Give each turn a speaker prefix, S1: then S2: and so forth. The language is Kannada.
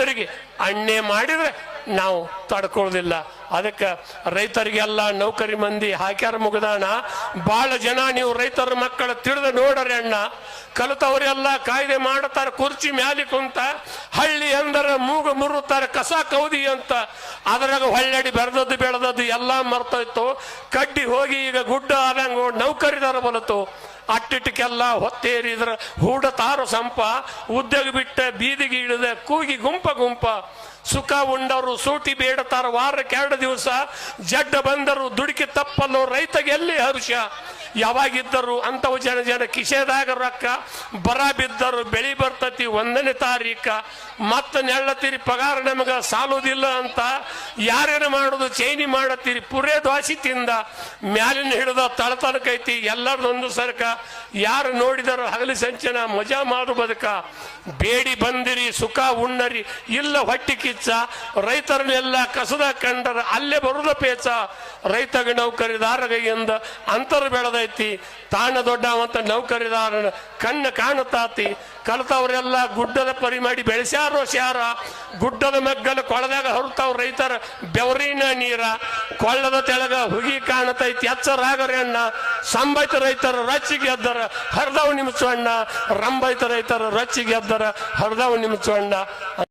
S1: ರೈತರಿಗೆ ಅನ್ಯಾಯ ಮಾಡಿದ್ರೆ ನಾವು ತಡ್ಕೊಳ್ಳೋದಿಲ್ಲ. ಅದಕ್ಕೆ ರೈತರಿಗೆಲ್ಲ ನೌಕರಿ ಮಂದಿ ಹಾಕ್ಯಾರ ಮುಗದಾಣ. ಬಹಳ ಜನ ನೀವು ರೈತರ ಮಕ್ಕಳ ತಿಳಿದು ನೋಡ್ರಿ ಅಣ್ಣ, ಕಲಿತವ್ರೆಲ್ಲ ಕಾಯ್ದೆ ಮಾಡುತ್ತಾರೆ ಕುರ್ಚಿ ಮ್ಯಾಲಿ ಕುಂತ, ಹಳ್ಳಿ ಅಂದರ ಮೂಗು ಮುರುತ್ತಾರೆ ಕಸ ಕೌದಿ ಅಂತ. ಅದ್ರಾಗ ಹೊಳ್ಳಡಿ ಬೆಳೆದದ್ದು ಬೆಳೆದದ್ದು ಎಲ್ಲ ಮರ್ತೋಯ್ತು. ಕಡ್ಡಿ ಹೋಗಿ ಈಗ ಗುಡ್ಡ ಆದಂಗ ನೌಕರಿದಾರ ಬಲತು. ಅಟ್ಟಿಟ್ಟಕ್ಕೆಲ್ಲ ಹೊತ್ತೇರಿದ್ರ ಹೂಡತಾರು ಸಂಪ, ಉದ್ಯೋಗ ಬಿಟ್ಟ ಬೀದಿಗೆ ಇಳಿದ ಕೂಗಿ ಗುಂಪ ಸುಖ ಉಂಡವರು ಸೂಟಿ ಬೇಡತಾರ ವಾರಕ್ಕೆ 2 ದಿವಸ. ಜಡ್ಡ ಬಂದರು ದುಡುಕಿ ತಪ್ಪಲು ರೈತಗೆ ಎಲ್ಲಿ ಹರ್ಷ. ಯಾವಾಗಿದ್ದರು ಅಂತವು ಜನ ಕಿಶೆದಾಗ ರೊಕ್ಕ ಬರ ಬಿದ್ದರು ಬೆಳಿ ಬರ್ತತಿ 1ನೇ ತಾರೀಕ. ಮತ್ತೆ ನೆಳ್ಳತ್ತೀರಿ ಪಗಾರ ನಮಗ ಸಾಲುದಿಲ್ಲ ಅಂತ ಯಾರೇನ ಮಾಡುದು ಚೈನಿ ಮಾಡತ್ತೀರಿ ಪುರೇ ದ್ವಾಸಿ ತಿಂದ ಮ್ಯಾಲಿನ ಹಿಡಿದ ತಳತನಕೈತಿ ಎಲ್ಲರದೊಂದು ಸರ್ಕ. ಯಾರು ನೋಡಿದರು ಹಗಲಿ ಸಂಚನ ಮಜಾ ಮಾಡು ಬದುಕ. ಬೇಡಿ ಬಂದಿರಿ ಸುಖ ಉಣ್ಣರಿ ಇಲ್ಲ ಹೊಟ್ಟಿ ಕಿಚ್ಚ. ರೈತರನ್ನೆಲ್ಲ ಕಸದ ಕಂಡರ ಅಲ್ಲೇ ಬರುದ ಪೇಚ. ರೈತಗ ನೌಕರಿದಾರಗೈಯಿಂದ ಅಂತರ ಬೆಳೆದೈತಿ. ತಾಣ ದೊಡ್ಡವಂತ ನೌಕರಿದಾರನ ಕಣ್ಣು ಕಾಣುತ್ತಾತಿ. ಕಲಿತವ್ರೆಲ್ಲ ಗುಡ್ಡದ ಪರಿ ಮಾಡಿ ಬೆಳೆಸ್ಯಾರೋ ಸ್ಯಾರ. ಗುಡ್ಡದ ಮಗ್ಗಲ ಕೊಳದಾಗ ಹೊರತಾವ್ ರೈತರ ಬೆವರಿನ ನೀರ. ಕೊಳ್ಳದ ತೆಳಗ ಹುಗಿ ಕಾಣತೈತಿ ಎಚ್ಚರಾಗರಿ ಅಣ್ಣ. ಸಂಬೈತ ರೈತರ ರಚ್ಚಿಗೆ ಎದ್ದರ ಹರಿದವ್ ನಿಮಿಸು ಅಣ್ಣ. ರಂಬೈತ ರೈತರ ರಚ್ಚಿಗೆ ಎದ್ದರ ಹರಿದವ್ ನಿಮಿಸು ಅಣ್ಣ.